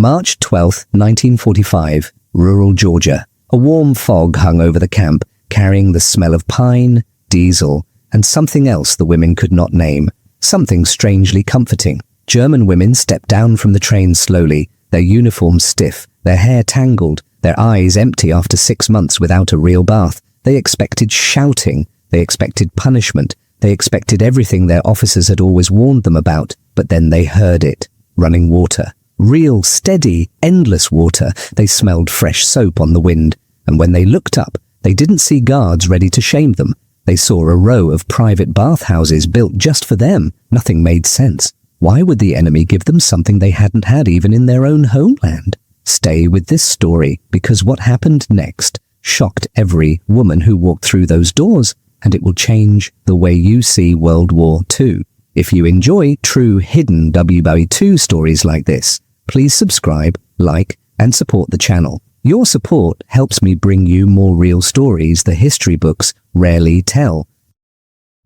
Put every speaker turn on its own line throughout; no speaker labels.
March 12, 1945, rural Georgia. A warm fog hung over the camp, carrying the smell of pine, diesel, and something else the women could not name, something strangely comforting. German women stepped down from the train slowly, their uniforms stiff, their hair tangled, their eyes empty after 6 months without a real bath. They expected shouting, they expected punishment, they expected everything their officers had always warned them about, but then they heard it. Running water. Real, steady, endless water. They smelled fresh soap on the wind, and when they looked up, they didn't see guards ready to shame them. They saw a row of private bathhouses built just for them. Nothing made sense. Why would the enemy give them something they hadn't had even in their own homeland? Stay with this story, because what happened next shocked every woman who walked through those doors, and it will change the way you see World War II. If you enjoy true hidden WWII stories like this, please subscribe, like, and support the channel. Your support helps me bring you more real stories the history books rarely tell.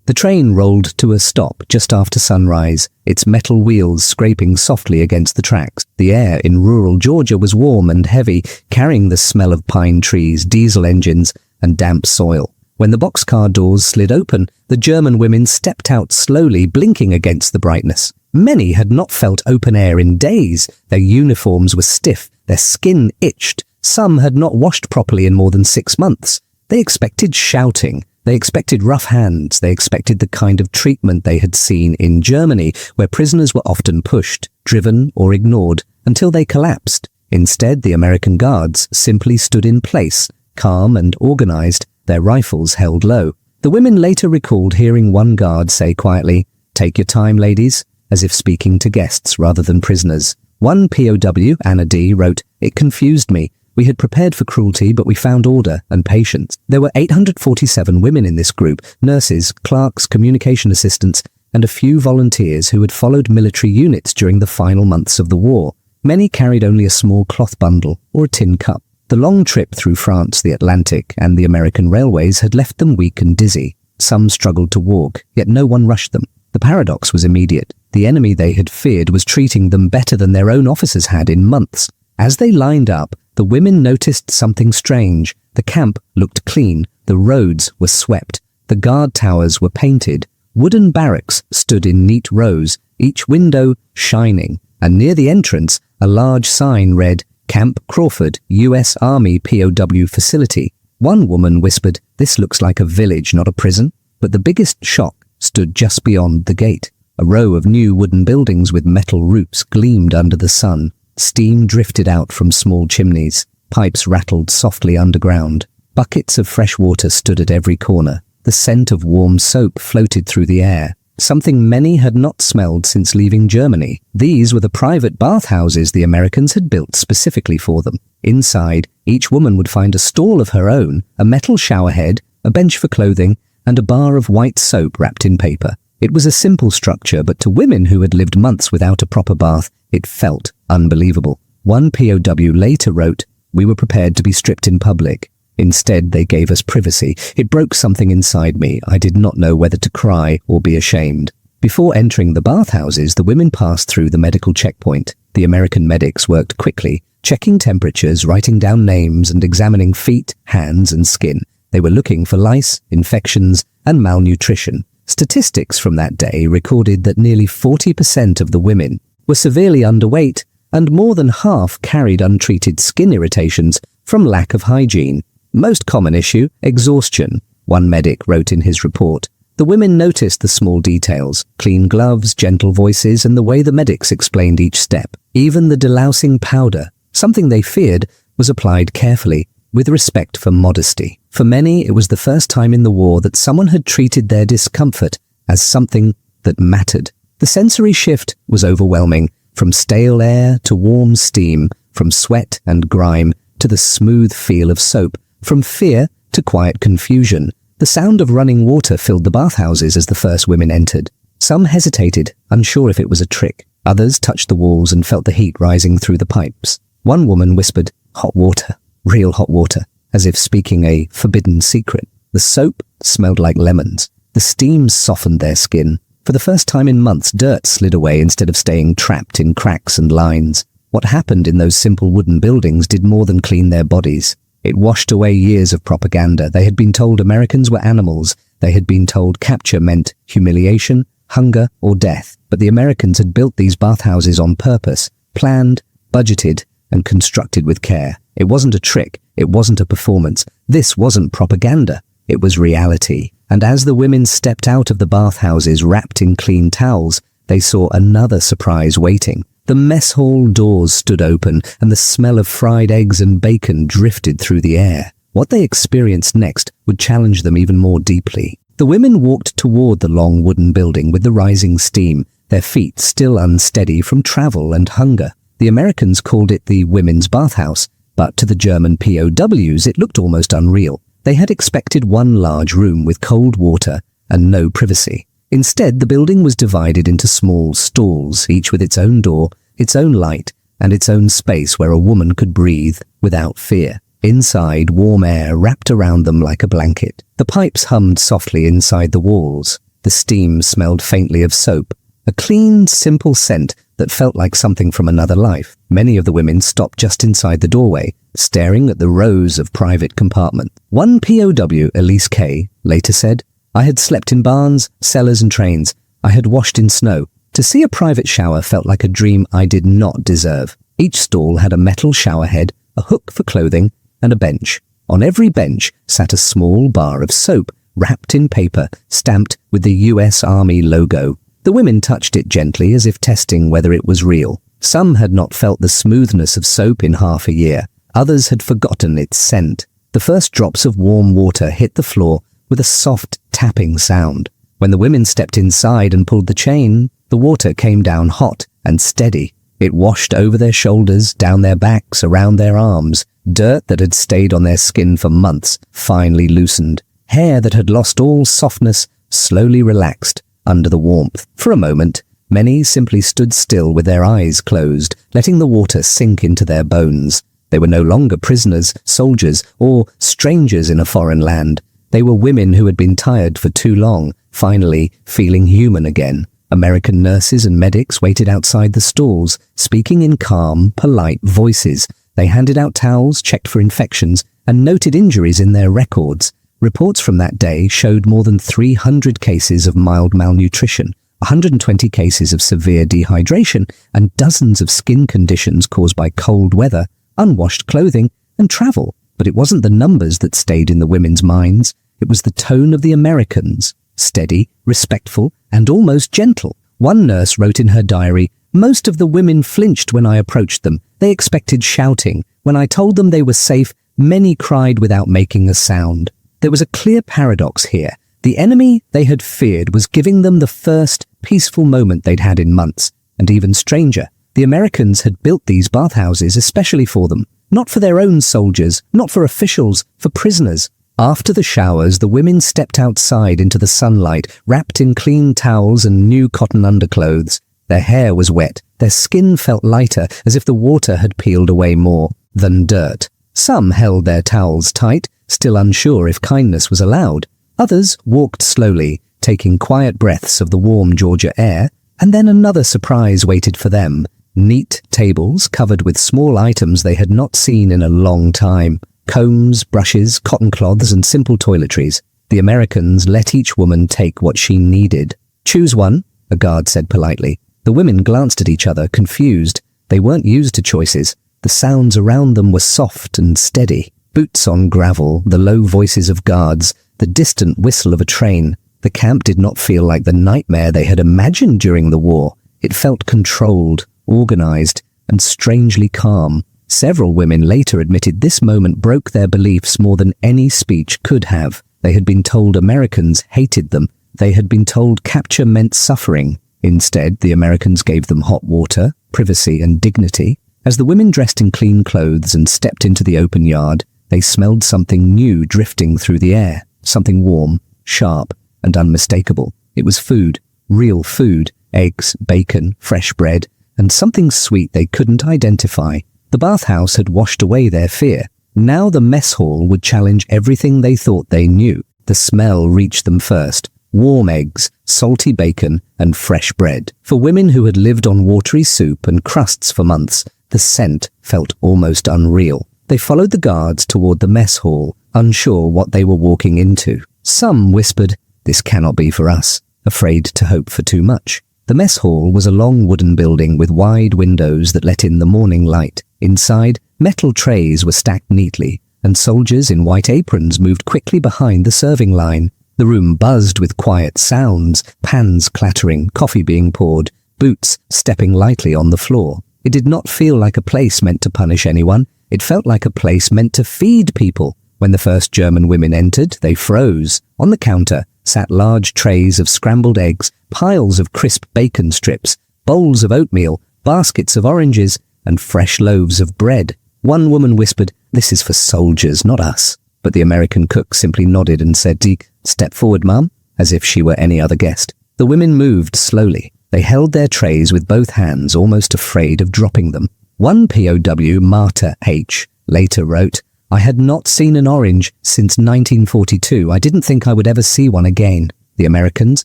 The train rolled to a stop just after sunrise, its metal wheels scraping softly against the tracks. The air in rural Georgia was warm and heavy, carrying the smell of pine trees, diesel engines, and damp soil. When the boxcar doors slid open, the German women stepped out slowly, blinking against the brightness. Many had not felt open air in days. Their uniforms were stiff, their skin itched. Some had not washed properly in more than 6 months. They expected shouting. They expected rough hands. They expected the kind of treatment they had seen in Germany, where prisoners were often pushed, driven, or ignored until they collapsed. Instead, the American guards simply stood in place, calm and organized, their rifles held low. The women later recalled hearing one guard say quietly, "Take your time, ladies," as if speaking to guests rather than prisoners. One POW, Anna D., wrote, "It confused me. We had prepared for cruelty, but we found order and patience." There were 847 women in this group, nurses, clerks, communication assistants, and a few volunteers who had followed military units during the final months of the war. Many carried only a small cloth bundle or a tin cup. The long trip through France, the Atlantic, and the American railways had left them weak and dizzy. Some struggled to walk, yet no one rushed them. The paradox was immediate. The enemy they had feared was treating them better than their own officers had in months. As they lined up, the women noticed something strange. The camp looked clean. The roads were swept. The guard towers were painted. Wooden barracks stood in neat rows, each window shining, and near the entrance, a large sign read, "Camp Crawford, U.S. Army POW Facility." One woman whispered, "This looks like a village, not a prison." But the biggest shock stood just beyond the gate. A row of new wooden buildings with metal roofs gleamed under the sun. Steam drifted out from small chimneys. Pipes rattled softly underground. Buckets of fresh water stood at every corner. The scent of warm soap floated through the air, something many had not smelled since leaving Germany. These were the private bathhouses the Americans had built specifically for them. Inside, each woman would find a stall of her own, a metal showerhead, a bench for clothing, and a bar of white soap wrapped in paper. It was a simple structure, but to women who had lived months without a proper bath, it felt unbelievable. One POW later wrote, "We were prepared to be stripped in public. Instead, they gave us privacy. It broke something inside me. I did not know whether to cry or be ashamed." Before entering the bathhouses, the women passed through the medical checkpoint. The American medics worked quickly, checking temperatures, writing down names, and examining feet, hands, and skin. They were looking for lice, infections, and malnutrition. Statistics from that day recorded that nearly 40% of the women were severely underweight, and more than half carried untreated skin irritations from lack of hygiene. Most common issue, exhaustion, one medic wrote in his report. The women noticed the small details, clean gloves, gentle voices, and the way the medics explained each step. Even the delousing powder, something they feared, was applied carefully, with respect for modesty. For many, it was the first time in the war that someone had treated their discomfort as something that mattered. The sensory shift was overwhelming, from stale air to warm steam, from sweat and grime to the smooth feel of soap, from fear to quiet confusion. The sound of running water filled the bathhouses as the first women entered. Some hesitated, unsure if it was a trick. Others touched the walls and felt the heat rising through the pipes. One woman whispered, "Hot water, real hot water," as if speaking a forbidden secret. The soap smelled like lemons. The steam softened their skin. For the first time in months, dirt slid away instead of staying trapped in cracks and lines. What happened in those simple wooden buildings did more than clean their bodies. It washed away years of propaganda. They had been told Americans were animals. They had been told capture meant humiliation, hunger, or death. But the Americans had built these bathhouses on purpose, planned, budgeted, and constructed with care. It wasn't a trick. It wasn't a performance. This wasn't propaganda. It was reality. And as the women stepped out of the bathhouses wrapped in clean towels, they saw another surprise waiting. The mess hall doors stood open, and the smell of fried eggs and bacon drifted through the air. What they experienced next would challenge them even more deeply. The women walked toward the long wooden building with the rising steam, their feet still unsteady from travel and hunger. The Americans called it the women's bathhouse, but to the German POWs it looked almost unreal. They had expected one large room with cold water and no privacy. Instead, the building was divided into small stalls, each with its own door, its own light, and its own space where a woman could breathe without fear. Inside, warm air wrapped around them like a blanket. The pipes hummed softly inside the walls. The steam smelled faintly of soap, a clean, simple scent that felt like something from another life. Many of the women stopped just inside the doorway, staring at the rows of private compartments. One POW, Elise K., later said, "I had slept in barns, cellars and trains. I had washed in snow. To see a private shower felt like a dream I did not deserve." Each stall had a metal shower head, a hook for clothing, and a bench. On every bench sat a small bar of soap, wrapped in paper, stamped with the US Army logo. The women touched it gently as if testing whether it was real. Some had not felt the smoothness of soap in half a year. Others had forgotten its scent. The first drops of warm water hit the floor with a soft tapping sound. When the women stepped inside and pulled the chain, the water came down hot and steady. It washed over their shoulders, down their backs, around their arms. Dirt that had stayed on their skin for months finally loosened. Hair that had lost all softness slowly relaxed under the warmth. For a moment, many simply stood still with their eyes closed, letting the water sink into their bones. They were no longer prisoners, soldiers, or strangers in a foreign land. They were women who had been tired for too long, finally feeling human again. American nurses and medics waited outside the stalls, speaking in calm, polite voices. They handed out towels, checked for infections, and noted injuries in their records. Reports from that day showed more than 300 cases of mild malnutrition, 120 cases of severe dehydration, and dozens of skin conditions caused by cold weather, unwashed clothing, and travel. But it wasn't the numbers that stayed in the women's minds. It was the tone of the Americans, steady, respectful, and almost gentle. One nurse wrote in her diary, "Most of the women flinched when I approached them. They expected shouting. When I told them they were safe, many cried without making a sound." There was a clear paradox here. The enemy they had feared was giving them the first peaceful moment they'd had in months. And even stranger, the Americans had built these bathhouses especially for them. Not for their own soldiers, not for officials, for prisoners. After the showers, the women stepped outside into the sunlight, wrapped in clean towels and new cotton underclothes. Their hair was wet. Their skin felt lighter, as if the water had peeled away more than dirt. Some held their towels tight, still unsure if kindness was allowed. Others walked slowly, taking quiet breaths of the warm Georgia air, and then another surprise waited for them. Neat tables covered with small items they had not seen in a long time. Combs, brushes, cotton cloths, and simple toiletries. The Americans let each woman take what she needed. "Choose one," a guard said politely. The women glanced at each other, confused. They weren't used to choices. The sounds around them were soft and steady. Boots on gravel, the low voices of guards, the distant whistle of a train. The camp did not feel like the nightmare they had imagined during the war. It felt controlled, organized, and strangely calm. Several women later admitted this moment broke their beliefs more than any speech could have. They had been told Americans hated them. They had been told capture meant suffering. Instead, the Americans gave them hot water, privacy, and dignity. As the women dressed in clean clothes and stepped into the open yard, they smelled something new drifting through the air, something warm, sharp, and unmistakable. It was food, real food, eggs, bacon, fresh bread, and something sweet they couldn't identify. The bathhouse had washed away their fear. Now the mess hall would challenge everything they thought they knew. The smell reached them first. Warm eggs, salty bacon, and fresh bread. For women who had lived on watery soup and crusts for months, The scent felt almost unreal. They followed the guards toward the mess hall, unsure what they were walking into. Some whispered, "This cannot be for us," afraid to hope for too much. The mess hall was a long wooden building with wide windows that let in the morning light. Inside, metal trays were stacked neatly, and soldiers in white aprons moved quickly behind the serving line. The room buzzed with quiet sounds, pans clattering, coffee being poured, boots stepping lightly on the floor. It did not feel like a place meant to punish anyone. It felt like a place meant to feed people. When the first German women entered, they froze. On the counter sat large trays of scrambled eggs, piles of crisp bacon strips, bowls of oatmeal, baskets of oranges, and fresh loaves of bread. One woman whispered, "This is for soldiers, not us." But the American cook simply nodded and said, "Step forward, ma'am," as if she were any other guest. The women moved slowly. They held their trays with both hands, almost afraid of dropping them. One POW, Marta H., later wrote, "I had not seen an orange since 1942. I didn't think I would ever see one again." The Americans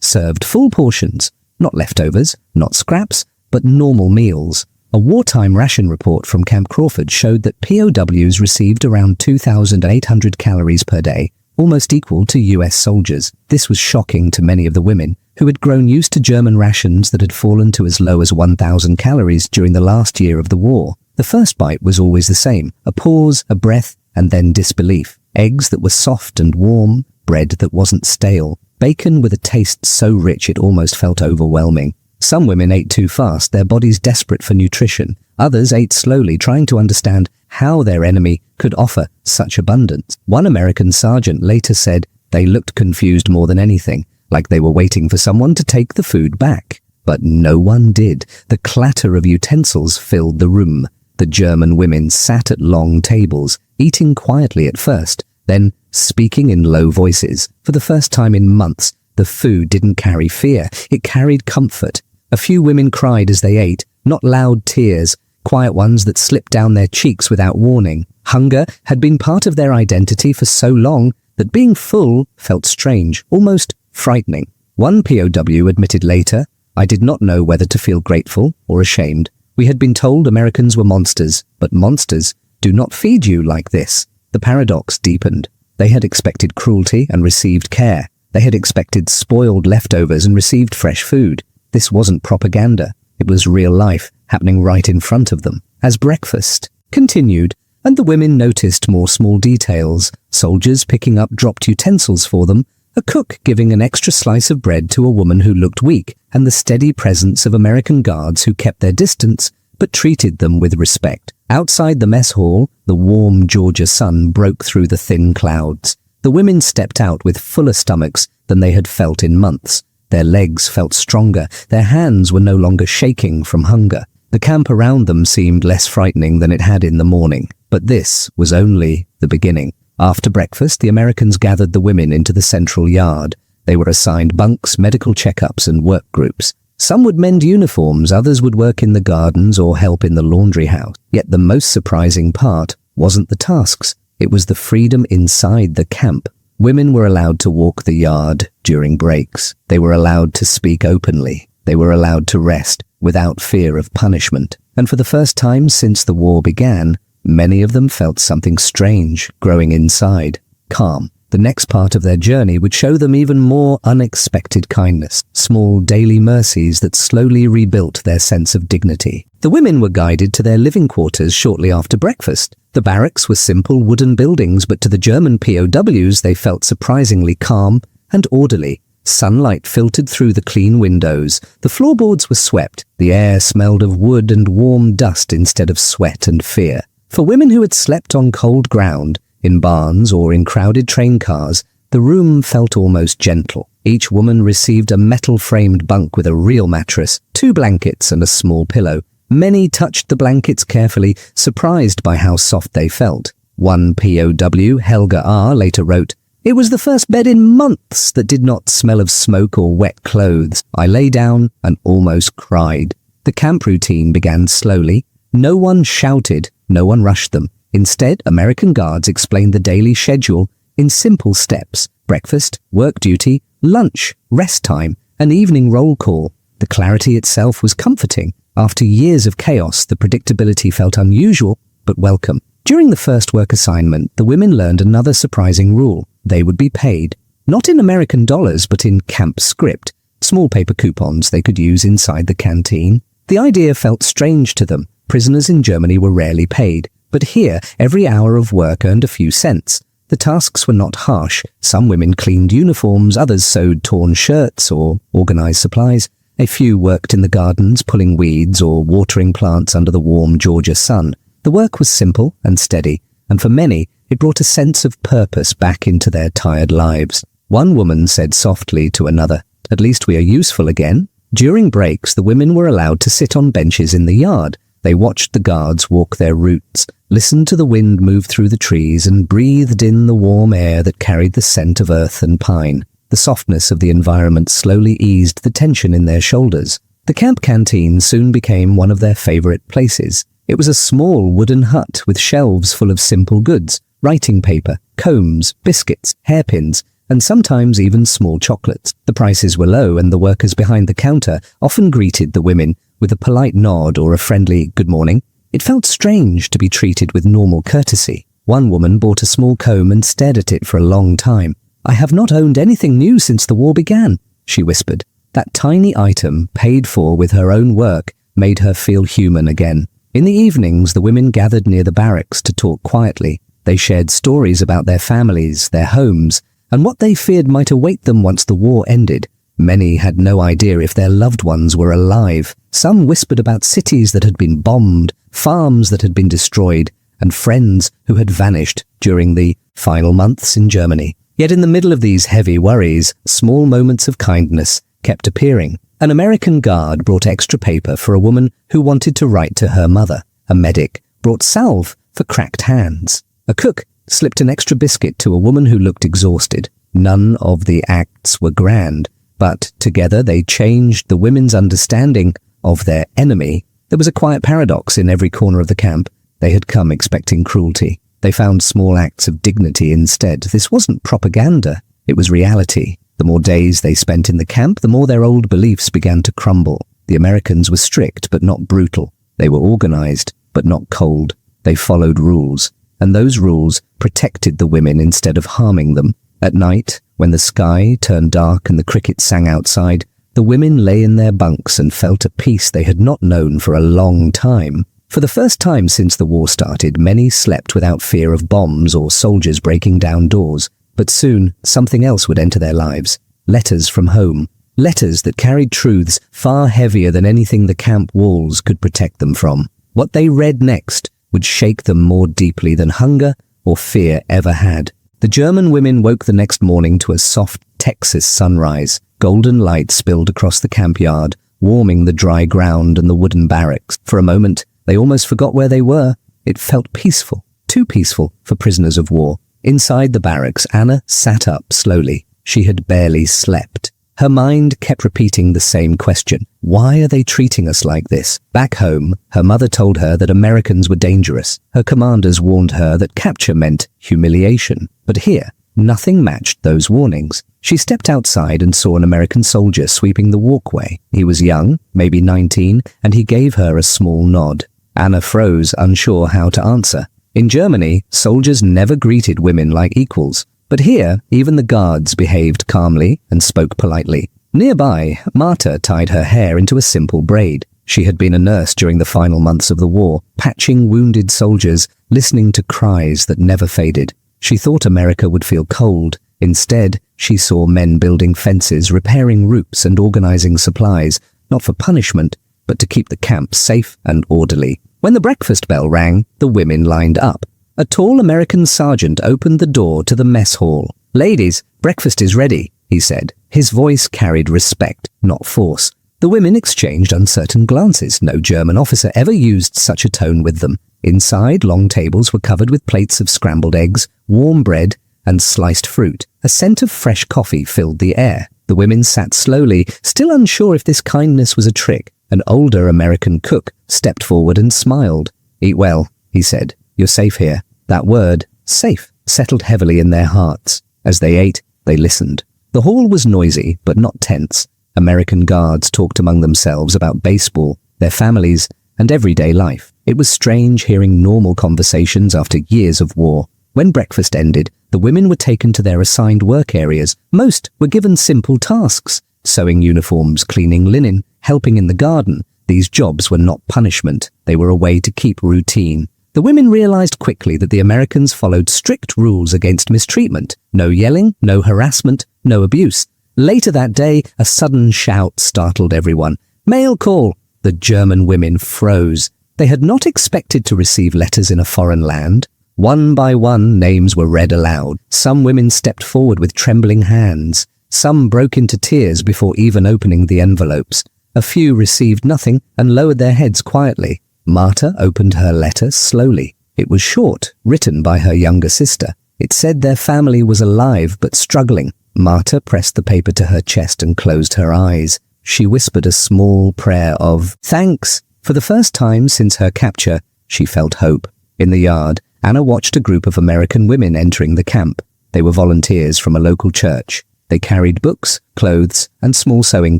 served full portions, not leftovers, not scraps, but normal meals. A wartime ration report from Camp Crawford showed that POWs received around 2,800 calories per day, almost equal to US soldiers. This was shocking to many of the women, who had grown used to German rations that had fallen to as low as 1,000 calories during the last year of the war. The first bite was always the same, a pause, a breath, and then disbelief. Eggs that were soft and warm, bread that wasn't stale, bacon with a taste so rich it almost felt overwhelming. Some women ate too fast, their bodies desperate for nutrition. Others ate slowly, trying to understand how their enemy could offer such abundance. One American sergeant later said they looked confused more than anything, like they were waiting for someone to take the food back. But no one did. The clatter of utensils filled the room. The German women sat at long tables, eating quietly at first, then speaking in low voices. For the first time in months, the food didn't carry fear, it carried comfort. A few women cried as they ate, not loud tears, quiet ones that slipped down their cheeks without warning. Hunger had been part of their identity for so long that being full felt strange, almost frightening. One POW admitted later, "I did not know whether to feel grateful or ashamed. We had been told Americans were monsters, but monsters do not feed you like this." The paradox deepened. They had expected cruelty and received care. They had expected spoiled leftovers and received fresh food. This wasn't propaganda. It was real life, happening right in front of them. As breakfast continued, and the women noticed more small details, soldiers picking up dropped utensils for them, a cook giving an extra slice of bread to a woman who looked weak, and the steady presence of American guards who kept their distance but treated them with respect. Outside the mess hall, the warm Georgia sun broke through the thin clouds. The women stepped out with fuller stomachs than they had felt in months. Their legs felt stronger, their hands were no longer shaking from hunger. The camp around them seemed less frightening than it had in the morning. But this was only the beginning. After breakfast, the Americans gathered the women into the central yard. They were assigned bunks, medical checkups, and work groups. Some would mend uniforms, others would work in the gardens or help in the laundry house. Yet the most surprising part wasn't the tasks. It was the freedom inside the camp. Women were allowed to walk the yard during breaks. They were allowed to speak openly. They were allowed to rest without fear of punishment. And for the first time since the war began, many of them felt something strange growing inside. Calm. The next part of their journey would show them even more unexpected kindness, small daily mercies that slowly rebuilt their sense of dignity. The women were guided to their living quarters shortly after breakfast. The barracks were simple wooden buildings, but to the German POWs they felt surprisingly calm and orderly. Sunlight filtered through the clean windows. The floorboards were swept. The air smelled of wood and warm dust instead of sweat and fear. For women who had slept on cold ground, in barns or in crowded train cars, the room felt almost gentle. Each woman received a metal-framed bunk with a real mattress, 2 blankets and a small pillow. Many touched the blankets carefully, surprised by how soft they felt. One POW, Helga R., later wrote, "It was the first bed in months that did not smell of smoke or wet clothes. I lay down and almost cried." The camp routine began slowly. No one shouted, no one rushed them. Instead, American guards explained the daily schedule in simple steps: breakfast, work duty, lunch, rest time, and evening roll call. The clarity itself was comforting. After years of chaos, the predictability felt unusual, but welcome. During the first work assignment, the women learned another surprising rule. They would be paid, not in American dollars, but in camp script, small paper coupons they could use inside the canteen. The idea felt strange to them. Prisoners in Germany were rarely paid, but here, every hour of work earned a few cents. The tasks were not harsh. Some women cleaned uniforms, others sewed torn shirts or organized supplies. A few worked in the gardens, pulling weeds or watering plants under the warm Georgia sun. The work was simple and steady, and for many, it brought a sense of purpose back into their tired lives. One woman said softly to another, "At least we are useful again." During breaks, the women were allowed to sit on benches in the yard. They watched the guards walk their routes, listened to the wind move through the trees, and breathed in the warm air that carried the scent of earth and pine. The softness of the environment slowly eased the tension in their shoulders. The camp canteen soon became one of their favorite places. It was a small wooden hut with shelves full of simple goods, writing paper, combs, biscuits, hairpins, and sometimes even small chocolates. The prices were low, and the workers behind the counter often greeted the women with a polite nod or a friendly "good morning." It felt strange to be treated with normal courtesy. One woman bought a small comb and stared at it for a long time. "I have not owned anything new since the war began," she whispered. That tiny item, paid for with her own work, made her feel human again. In the evenings, the women gathered near the barracks to talk quietly. They shared stories about their families, their homes, and what they feared might await them once the war ended. Many had no idea if their loved ones were alive. Some whispered about cities that had been bombed, farms that had been destroyed, and friends who had vanished during the final months in Germany. Yet in the middle of these heavy worries, small moments of kindness kept appearing. An American guard brought extra paper for a woman who wanted to write to her mother. A medic brought salve for cracked hands. A cook slipped an extra biscuit to a woman who looked exhausted. None of the acts were grand, but together they changed the women's understanding of their enemy. There was a quiet paradox in every corner of the camp. They had come expecting cruelty. They found small acts of dignity instead. This wasn't propaganda, it was reality. The more days they spent in the camp, the more their old beliefs began to crumble. The Americans were strict but not brutal. They were organized but not cold. They followed rules, and those rules protected the women instead of harming them. At night, when the sky turned dark and the crickets sang outside, the women lay in their bunks and felt a peace they had not known for a long time. For the first time since the war started, many slept without fear of bombs or soldiers breaking down doors. But soon, something else would enter their lives. Letters from home. Letters that carried truths far heavier than anything the camp walls could protect them from. What they read next would shake them more deeply than hunger or fear ever had. The German women woke the next morning to a soft Texas sunrise. Golden light spilled across the camp yard, warming the dry ground and the wooden barracks. For a moment, they almost forgot where they were. It felt peaceful, too peaceful for prisoners of war. Inside the barracks, Anna sat up slowly. She had barely slept. Her mind kept repeating the same question. Why are they treating us like this? Back home, her mother told her that Americans were dangerous. Her commanders warned her that capture meant humiliation. But here, nothing matched those warnings. She stepped outside and saw an American soldier sweeping the walkway. He was young, maybe 19, and he gave her a small nod. Anna froze, unsure how to answer. In Germany, soldiers never greeted women like equals. But here, even the guards behaved calmly and spoke politely. Nearby, Marta tied her hair into a simple braid. She had been a nurse during the final months of the war, patching wounded soldiers, listening to cries that never faded. She thought America would feel cold. Instead, she saw men building fences, repairing roofs, and organizing supplies, not for punishment, but to keep the camp safe and orderly. When the breakfast bell rang, the women lined up. A tall American sergeant opened the door to the mess hall. "Ladies, breakfast is ready," he said. His voice carried respect, not force. The women exchanged uncertain glances. No German officer ever used such a tone with them. Inside, long tables were covered with plates of scrambled eggs, warm bread, and sliced fruit. A scent of fresh coffee filled the air. The women sat slowly, still unsure if this kindness was a trick. An older American cook stepped forward and smiled. "Eat well," he said. "You're safe here." That word, safe, settled heavily in their hearts. As they ate, they listened. The hall was noisy, but not tense. American guards talked among themselves about baseball, their families, and everyday life. It was strange hearing normal conversations after years of war. When breakfast ended, the women were taken to their assigned work areas. Most were given simple tasks: sewing uniforms, cleaning linen, helping in the garden. These jobs were not punishment. They were a way to keep routine. The women realized quickly that the Americans followed strict rules against mistreatment. No yelling, no harassment, no abuse. Later that day, a sudden shout startled everyone. "Mail call!" The German women froze. They had not expected to receive letters in a foreign land. One by one, names were read aloud. Some women stepped forward with trembling hands. Some broke into tears before even opening the envelopes. A few received nothing and lowered their heads quietly. Marta opened her letter slowly. It was short, written by her younger sister. It said their family was alive but struggling. Marta pressed the paper to her chest and closed her eyes. She whispered a small prayer of thanks. For the first time since her capture, she felt hope. In the yard, Anna watched a group of American women entering the camp. They were volunteers from a local church. They carried books, clothes, and small sewing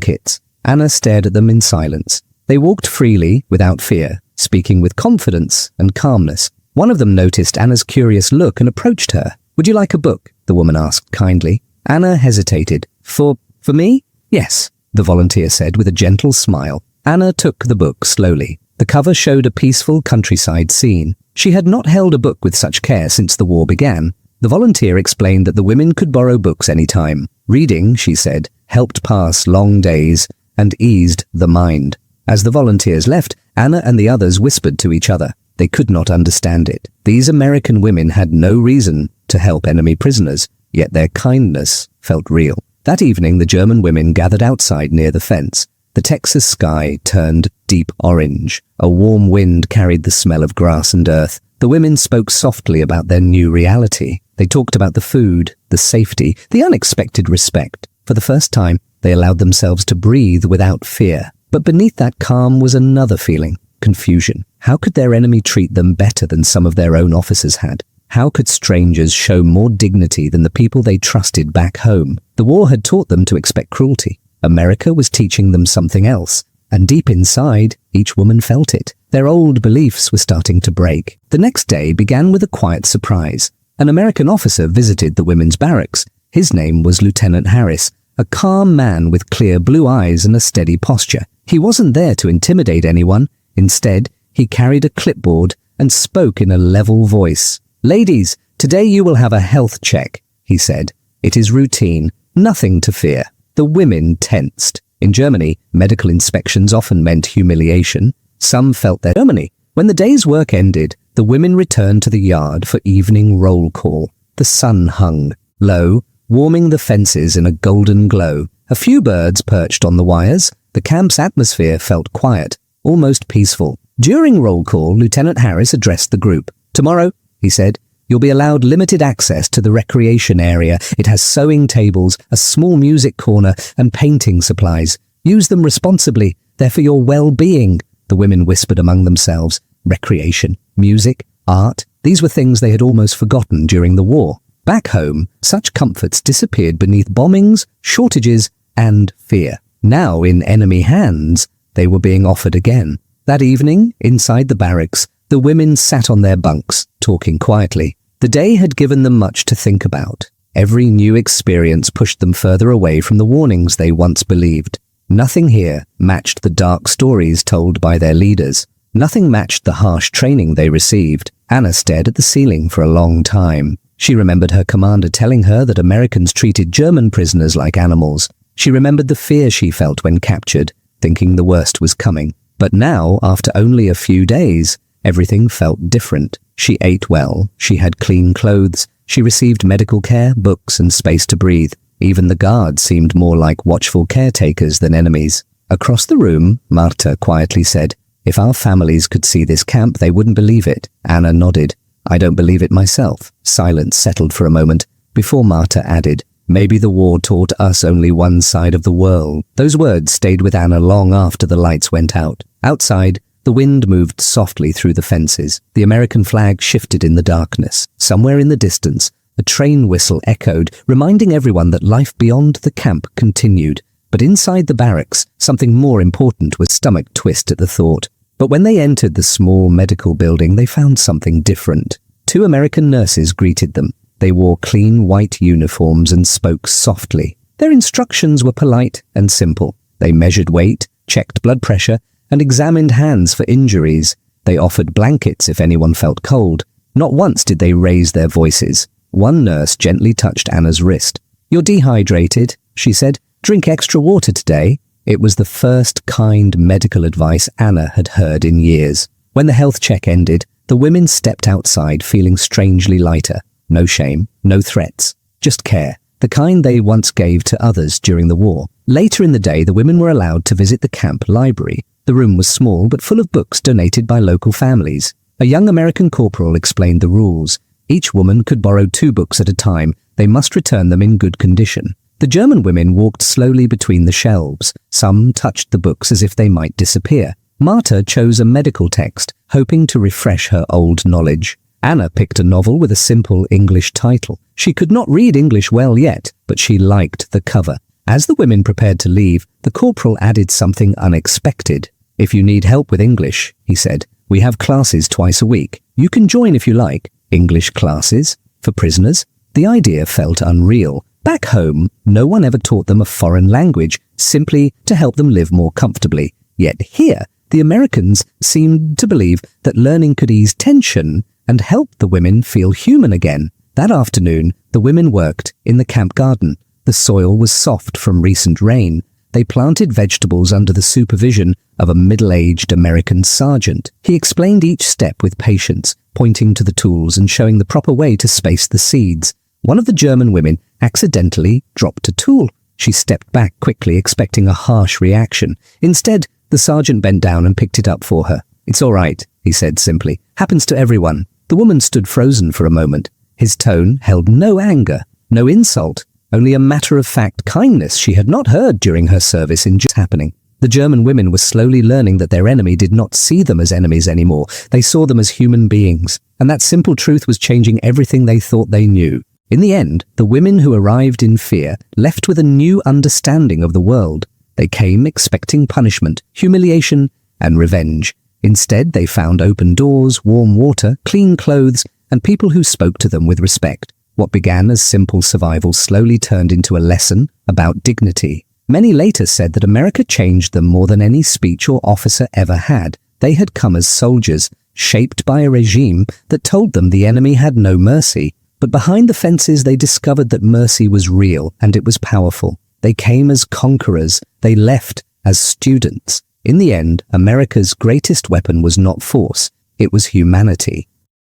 kits. Anna stared at them in silence. They walked freely, without fear, speaking with confidence and calmness. One of them noticed Anna's curious look and approached her. "Would you like a book?" the woman asked kindly. Anna hesitated. For me? Yes, the volunteer said with a gentle smile. Anna took the book slowly. The cover showed a peaceful countryside scene. She had not held a book with such care since the war began. The volunteer explained that the women could borrow books any time. Reading, she said, helped pass long days and eased the mind. As the volunteers left, Anna and the others whispered to each other. They could not understand it. These American women had no reason to help enemy prisoners, yet their kindness felt real. That evening, the German women gathered outside near the fence. The Texas sky turned deep orange. A warm wind carried the smell of grass and earth. The women spoke softly about their new reality. They talked about the food, the safety, the unexpected respect. For the first time, they allowed themselves to breathe without fear. But beneath that calm was another feeling: confusion. How could their enemy treat them better than some of their own officers had? How could strangers show more dignity than the people they trusted back home? The war had taught them to expect cruelty. America was teaching them something else, and deep inside, each woman felt it. Their old beliefs were starting to break. The next day began with a quiet surprise. An American officer visited the women's barracks. His name was Lieutenant Harris, a calm man with clear blue eyes and a steady posture. He wasn't there to intimidate anyone. Instead, he carried a clipboard and spoke in a level voice. "Ladies, today you will have a health check," he said. "It is routine, nothing to fear." The women tensed. In Germany, medical inspections often meant humiliation. Some felt their Germany. When the day's work ended, the women returned to the yard for evening roll call. The sun hung low, warming the fences in a golden glow. A few birds perched on the wires. The camp's atmosphere felt quiet, almost peaceful. During roll call, Lieutenant Harris addressed the group. "Tomorrow," he said, "you'll be allowed limited access to the recreation area. It has sewing tables, a small music corner, and painting supplies. Use them responsibly. They're for your well-being." The women whispered among themselves. Recreation, music, art, these were things they had almost forgotten during the war. Back home, such comforts disappeared beneath bombings, shortages, and fear. Now, in enemy hands, they were being offered again. That evening, inside the barracks, the women sat on their bunks, talking quietly. The day had given them much to think about. Every new experience pushed them further away from the warnings they once believed. Nothing here matched the dark stories told by their leaders. Nothing matched the harsh training they received. Anna stared at the ceiling for a long time. She remembered her commander telling her that Americans treated German prisoners like animals. She remembered the fear she felt when captured, thinking the worst was coming. But now, after only a few days, everything felt different. She ate well, she had clean clothes, she received medical care, books, and space to breathe. Even the guards seemed more like watchful caretakers than enemies. Across the room, Marta quietly said, "If our families could see this camp, they wouldn't believe it." Anna nodded. "I don't believe it myself." Silence settled for a moment before Marta added, "Maybe the war taught us only one side of the world." Those words stayed with Anna long after the lights went out. Outside, the wind moved softly through the fences. The American flag shifted in the darkness. Somewhere in the distance, a train whistle echoed, reminding everyone that life beyond the camp continued. But inside the barracks, something more important was stomach twist at the thought. But when they entered the small medical building, they found something different. 2 American nurses greeted them. They wore clean white uniforms and spoke softly. Their instructions were polite and simple. They measured weight, checked blood pressure, and examined hands for injuries. They offered blankets if anyone felt cold. Not once did they raise their voices. One nurse gently touched Anna's wrist. "You're dehydrated," she said. "Drink extra water today." It was the first kind medical advice Anna had heard in years. When the health check ended, the women stepped outside feeling strangely lighter. No shame, no threats, just care, the kind they once gave to others during the war. Later in the day, the women were allowed to visit the camp library. The room was small but full of books donated by local families. A young American corporal explained the rules. Each woman could borrow 2 books at a time. They must return them in good condition. The German women walked slowly between the shelves. Some touched the books as if they might disappear. Marta chose a medical text, hoping to refresh her old knowledge. Anna picked a novel with a simple English title. She could not read English well yet, but she liked the cover. As the women prepared to leave, the corporal added something unexpected. "If you need help with English," he said, "we have classes twice a week. You can join if you like." English classes? For prisoners? The idea felt unreal. Back home, no one ever taught them a foreign language, simply to help them live more comfortably. Yet here, the Americans seemed to believe that learning could ease tension and help the women feel human again. That afternoon, the women worked in the camp garden. The soil was soft from recent rain. They planted vegetables under the supervision of a middle-aged American sergeant. He explained each step with patience, pointing to the tools and showing the proper way to space the seeds. One of the German women accidentally dropped a tool. She stepped back quickly, expecting a harsh reaction. Instead, the sergeant bent down and picked it up for her. "It's all right," he said simply. "Happens to everyone." The woman stood frozen for a moment. His tone held no anger, no insult, only a matter-of-fact kindness she had not heard during her service in just happening. The German women were slowly learning that their enemy did not see them as enemies anymore. They saw them as human beings. And that simple truth was changing everything they thought they knew. In the end, the women who arrived in fear left with a new understanding of the world. They came expecting punishment, humiliation, and revenge. Instead, they found open doors, warm water, clean clothes, and people who spoke to them with respect. What began as simple survival slowly turned into a lesson about dignity. Many later said that America changed them more than any speech or officer ever had. They had come as soldiers, shaped by a regime that told them the enemy had no mercy. But behind the fences, they discovered that mercy was real and it was powerful. They came as conquerors. They left as students. In the end, America's greatest weapon was not force. It was humanity.